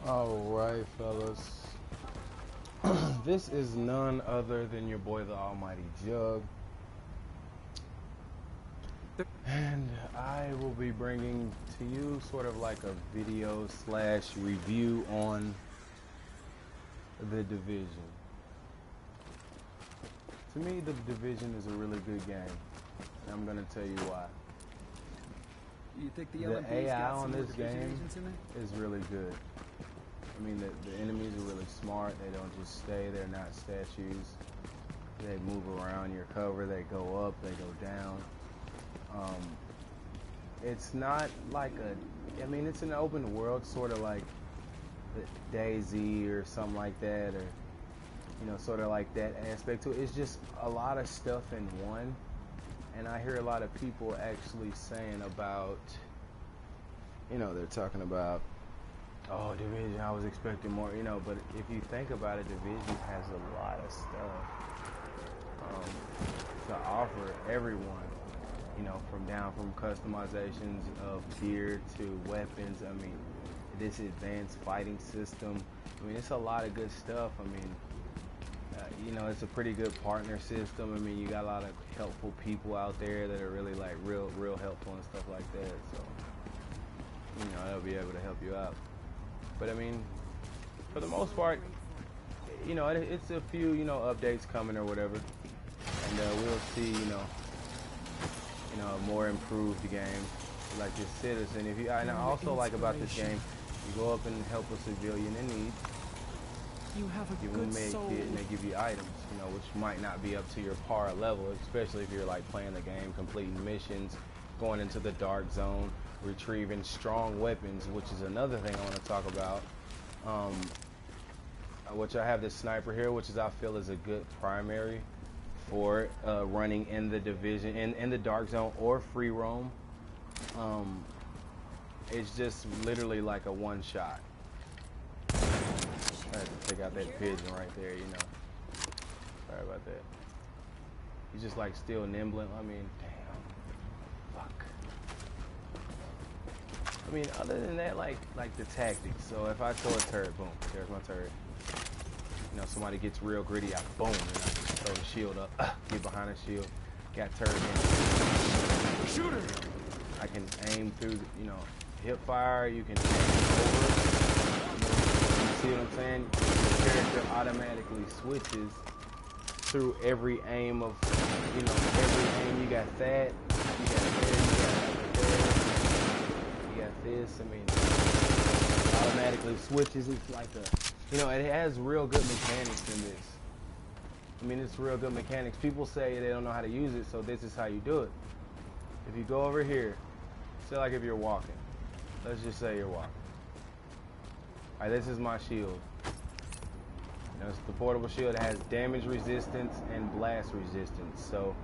Alright, fellas. This is none other than your boy, TheAlmightyJug. And I will be bringing to you sort of like a video / review on The Division. To me, The Division is a really good game. And I'm going to tell you why. You think the AI on this game is really good. I mean, the enemies are really smart. They don't just stay. They're not statues. They move around your cover. They go up. They go down. It's not like I mean, it's an open world, sort of like the DayZ or something like that, or, you know, sort of like that aspect to it. It's just a lot of stuff in one. And I hear a lot of people actually saying about, you know, they're talking about, oh, Division, I was expecting more, you know, but if you think about it, Division has a lot of stuff to offer everyone, you know, from customizations of gear to weapons. I mean, this advanced fighting system. I mean, it's a lot of good stuff. I mean, you know, it's a pretty good partner system. I mean, you got a lot of helpful people out there that are really like real helpful and stuff like that. So, you know, they'll be able to help you out. But I mean, for the most part, you know, it's a few, you know, updates coming or whatever, and we'll see, you know, a more improved game like this Citizen. If you, and I also like about this game, you go up and help a civilian in need. You have a give good them a soul. kit and they give you items, you know, which might not be up to your par level, especially if you're like playing the game, completing missions, going into the dark zone, retrieving strong weapons, which is another thing I want to talk about. Which I have this sniper here, which is I feel is a good primary for running in the Division, in the dark zone or free roam. It's just literally like a one shot. I had to take out that pigeon right there, you know. Sorry about that. He's just like still nimbling. I mean, damn. Fuck. I mean, other than that, like the tactics. So if I throw a turret, boom, there's my turret. You know, somebody gets real gritty, I boom, and I just throw the shield up, get behind the shield, got turret in. Shooter! I can aim through, you know, hip fire, you can aim over. See what I'm saying? The character automatically switches through every aim of, you know, every aim. You got that, you got this, you got this. I mean, automatically switches. It's like a, you know, it has real good mechanics in this. I mean, it's real good mechanics. People say they don't know how to use it, so this is how you do it. If you go over here, say like if you're walking. Let's just say you're walking. Alright, this is my shield. You know, it's the portable shield. It has damage resistance and blast resistance. So,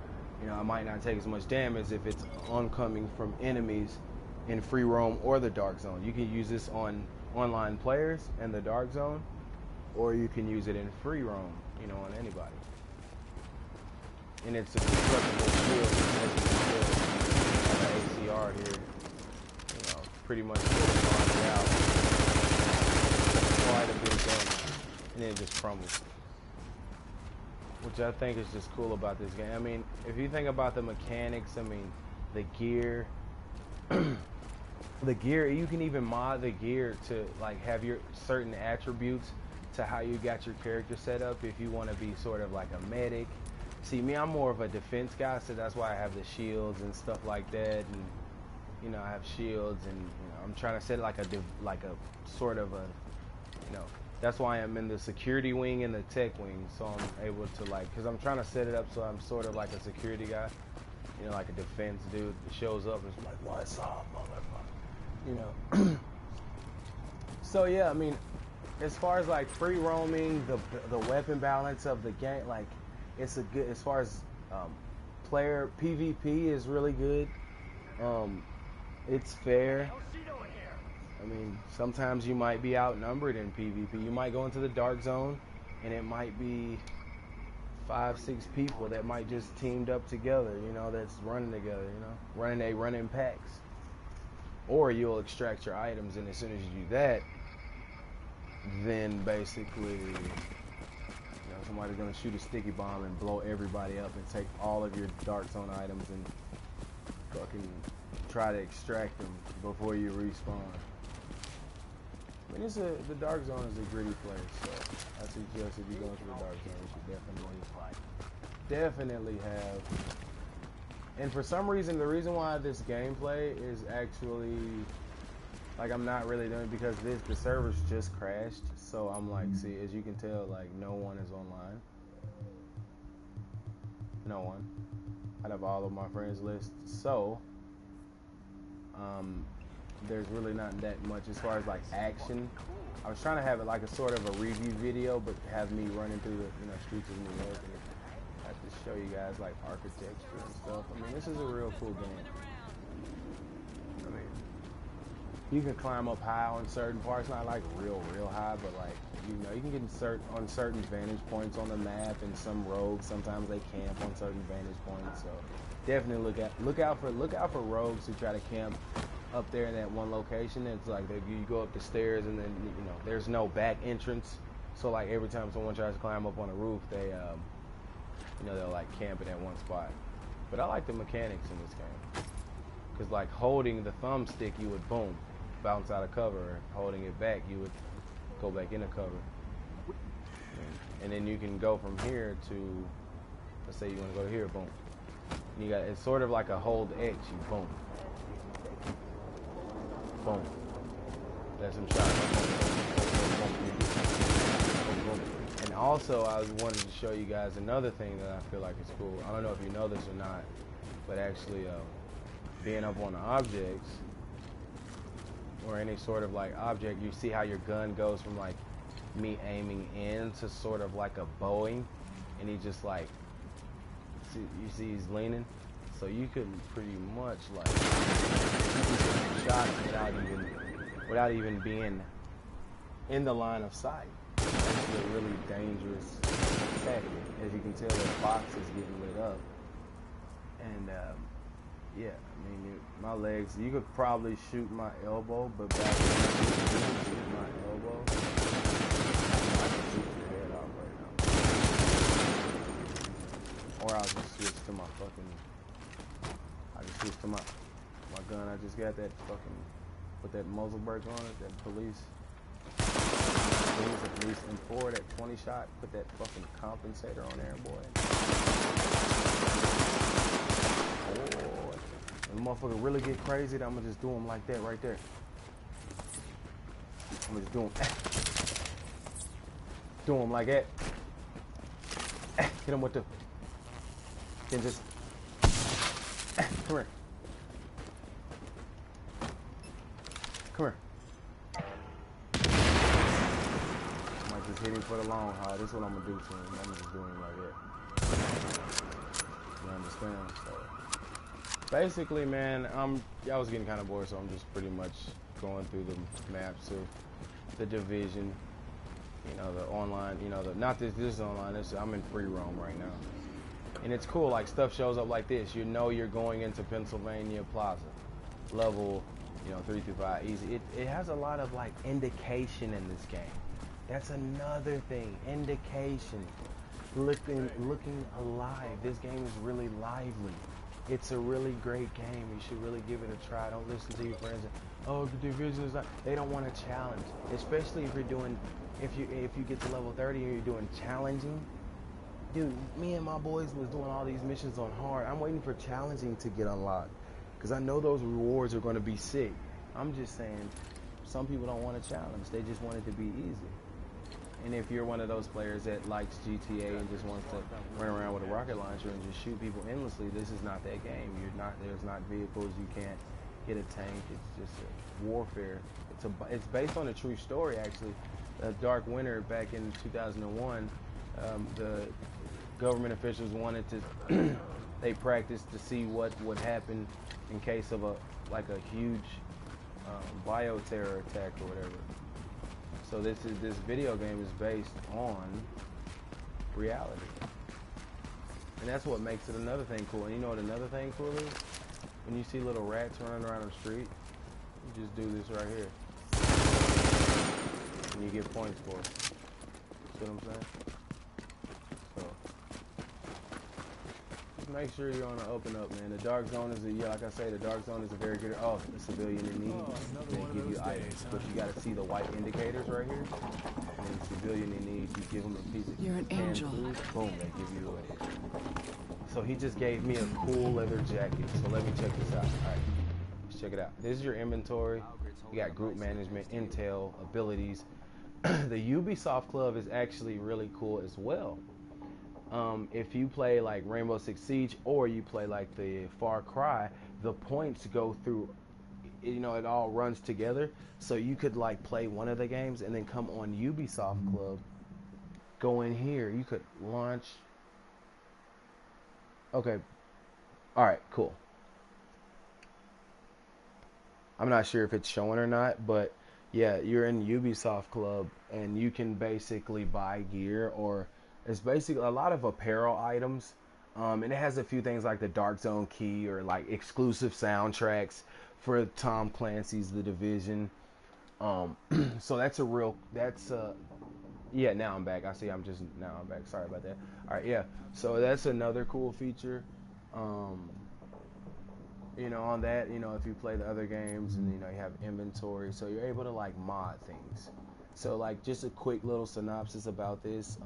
you know, I might not take as much damage if it's oncoming from enemies in free roam or the dark zone. You can use this on online players in the dark zone, or you can use it in free roam, you know, on anybody. And it's a destructible shield. I got ACR here. You know, pretty much fully out. Quite a bit of damage, and then it just crumbles, which I think is just cool about this game. I mean, if you think about the mechanics, I mean, the gear, you can even mod the gear to like have your certain attributes to how you got your character set up. If you want to be sort of like a medic, see me, I'm more of a defense guy, so that's why I have the shields and stuff like that, and you know, I have shields, and you know, I'm trying to set like a sort of a, you know, that's why I'm in the security wing and the tech wing, so I'm able to like, because I'm trying to set it up so I'm sort of like a security guy, you know, like a defense dude that shows up and is like, what's up, motherfucker, you know. So yeah, I mean, as far as like free roaming, the weapon balance of the game, like it's a good, as far as player PvP is really good. It's fair. I mean, sometimes you might be outnumbered in PvP. You might go into the dark zone, and it might be 5-6 people that might just teamed up together, you know, that's running together, you know, running packs. Or you'll extract your items, and as soon as you do that, then basically, somebody's gonna shoot a sticky bomb and blow everybody up and take all of your dark zone items and fucking try to extract them before you respawn. I mean, the dark zone is a gritty place, so I suggest if you're going to the dark zone, you should definitely have. And for some reason, the reason why this gameplay is actually like I'm not really doing it because the servers just crashed. So I'm like, see, as you can tell, like no one is online. No one. Out of all of my friends list, so there's really not that much as far as like action. I was trying to have it like a sort of a review video, but have me running through the streets of New York and I have to show you guys like architecture and stuff. I mean, this is a real cool game. I mean, you can climb up high on certain parts, not like real high, but like you can get on certain vantage points on the map, and some rogues sometimes they camp on certain vantage points. So definitely look out for rogues who try to camp up there in that one location. It's like you go up the stairs and then there's no back entrance. So like every time someone tries to climb up on a roof, they they'll like camp in that one spot. But I like the mechanics in this game because like holding the thumbstick, you would boom bounce out of cover. Holding it back, you would go back into cover. And then you can go from here to, let's say you want to go here, boom. And you got it's sort of like a hold X, you boom. Boom. That's some shots. And also, I wanted to show you guys another thing that I feel like is cool. I don't know if you know this or not, but actually, being up on the objects or any sort of like object, you see how your gun goes from like me aiming in to sort of like a bowing, and he just like you see he's leaning. So you could pretty much like shot without even being in the line of sight. It's a really dangerous tactic. As you can tell, the box is getting lit up, and yeah, I mean my legs. You could probably shoot my elbow, but back when you shoot my elbow, I can shoot your head off right now. Or I'll just switch to my fucking. I just switch to my gun. I just got that fucking, put that muzzle brake on it, that police M4, that 20 shot, put that fucking compensator on there, boy. Oh, when the motherfucker really get crazy, then I'm gonna just do him like that right there. I'm gonna just do him like that. Hit him with the, then just, come here. Come here. I might just hit him for the long haul. This is what I'm gonna do to him. I'm just doing him like that. You understand? So basically, man, I was getting kind of bored, so I'm just pretty much going through the maps of the Division. The online. Not this is online. I'm in free roam right now. And it's cool, like stuff shows up like this. You're going into Pennsylvania Plaza, level, 3 through 5, easy. It has a lot of like indication in this game. That's another thing, indication. Looking alive. This game is really lively. It's a really great game. You should really give it a try. Don't listen to your friends. Oh, the Division is not. They don't want to challenge, especially if you're doing. If you get to level 30 and you're doing challenging. Dude, me and my boys was doing all these missions on hard. I'm waiting for challenging to get unlocked because I know those rewards are going to be sick. I'm just saying, some people don't want to challenge. They just want it to be easy. And if you're one of those players that likes GTA and just wants to run around with a rocket launcher and just shoot people endlessly, this is not that game. There's not vehicles. You can't hit a tank. It's just a warfare. It's based on a true story, actually. Dark Winter back in 2001, the government officials wanted to, they practiced to see what would happen in case of a huge bioterror attack or whatever. So this video game is based on reality, and that's what makes it another thing cool. And you know what another thing cool is? When you see little rats running around the street, you just do this right here. and you get points for it. See what I'm saying? So just make sure you're on the open up, man. The dark zone is like I say, the dark zone is a very good. Oh, the civilian in need. They give you items, but you got to see the white indicators right here. And then civilian in need, you give them a piece of You're an canned angel. food, boom, they give you a. So he just gave me a cool leather jacket. So let me check this out. All right, let's check it out. This is your inventory. You got group management, intel, abilities. The Ubisoft Club is actually really cool as well. If you play like Rainbow Six Siege or you play like the Far Cry, the points go through, it all runs together. So you could like play one of the games and then come on Ubisoft Club, go in here, you could launch. Okay. All right, cool. I'm not sure if it's showing or not, but yeah, you're in Ubisoft Club and you can basically buy gear, or it's basically a lot of apparel items. And it has a few things like the Dark Zone key or like exclusive soundtracks for Tom Clancy's The Division. So yeah, now I'm back. Now I'm back. Sorry about that. All right, yeah. So that's another cool feature. On that, if you play the other games and, you have inventory, so you're able to like mod things. So like just a quick little synopsis about this.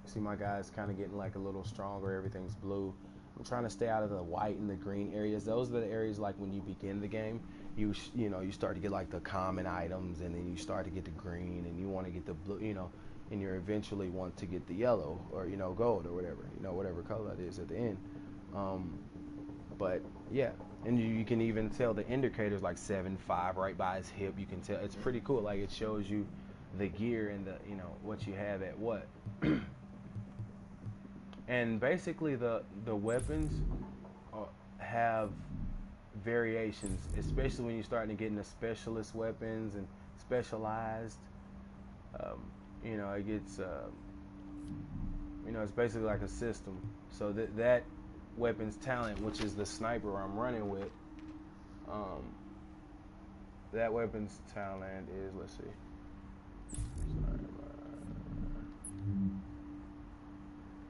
See my guy's kind of getting like a little stronger. Everything's blue. I'm trying to stay out of the white and the green areas. Those are the areas like when you begin the game, you start to get like the common items, and then you start to get the green, and you want to get the blue, and you eventually want to get the yellow or, gold or whatever color it is at the end. But yeah, and you can even tell the indicators like 7.5 right by his hip. You can tell it's pretty cool. Like it shows you the gear and the what you have at what. And basically the weapons have variations, especially when you're starting to get into specialist weapons and specialized. It gets it's basically like a system. So that weapons talent, which is the sniper I'm running with, that weapons talent is, let's see.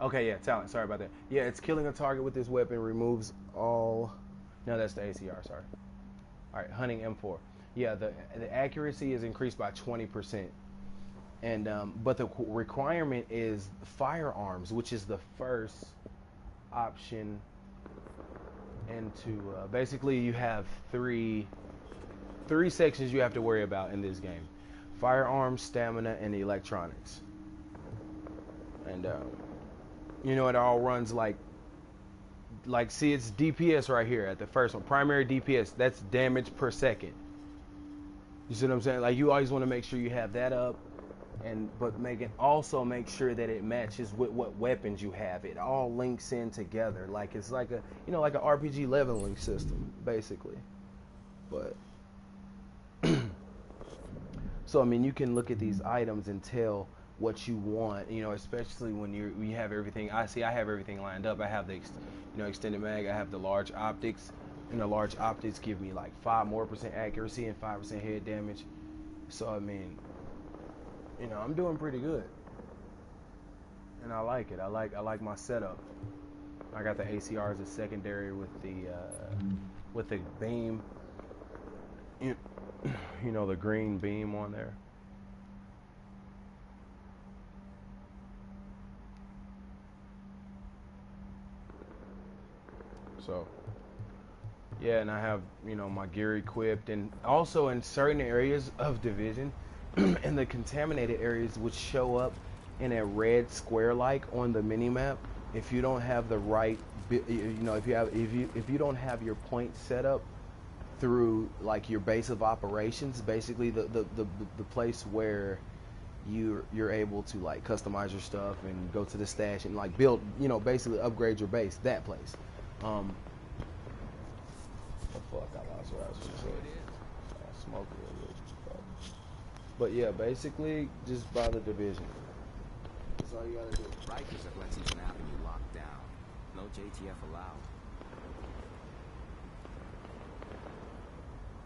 Okay, yeah, talent. Sorry about that. Yeah, it's killing a target with this weapon removes all. No, that's the ACR. Sorry. All right, hunting M4. Yeah, the accuracy is increased by 20%, and but the requirement is firearms, which is the first option. Into basically you have three sections you have to worry about in this game: firearms, stamina, and electronics. And it all runs like see, it's DPS right here at the first one, primary DPS. That's damage per second. You see what I'm saying? Like you always want to make sure you have that up, but also make sure that it matches with what weapons you have. It all links in together. Like it's like a like an RPG leveling system basically. But so I mean, you can look at these items and tell what you want, especially when you have everything. I have everything lined up. I have the extended mag. I have the large optics, and the large optics give me like 5% more accuracy and 5% head damage. So I mean, I'm doing pretty good, and I like it. I like my setup. I got the ACR as a secondary with the beam, the green beam on there. So yeah, and I have my gear equipped, and also in certain areas of Division in the contaminated areas, which show up in a red square like on the mini map, if you don't have the right if you don't have your point set up through like your base of operations, basically the place where you're able to like customize your stuff and go to the stash and like build, basically upgrade your base, that place. Oh fuck, I lost what I was just saying. Smoke a little bit. But yeah, basically just buy the Division. That's all you gotta do. Rikers at Lexington Avenue locked down. No JTF allowed.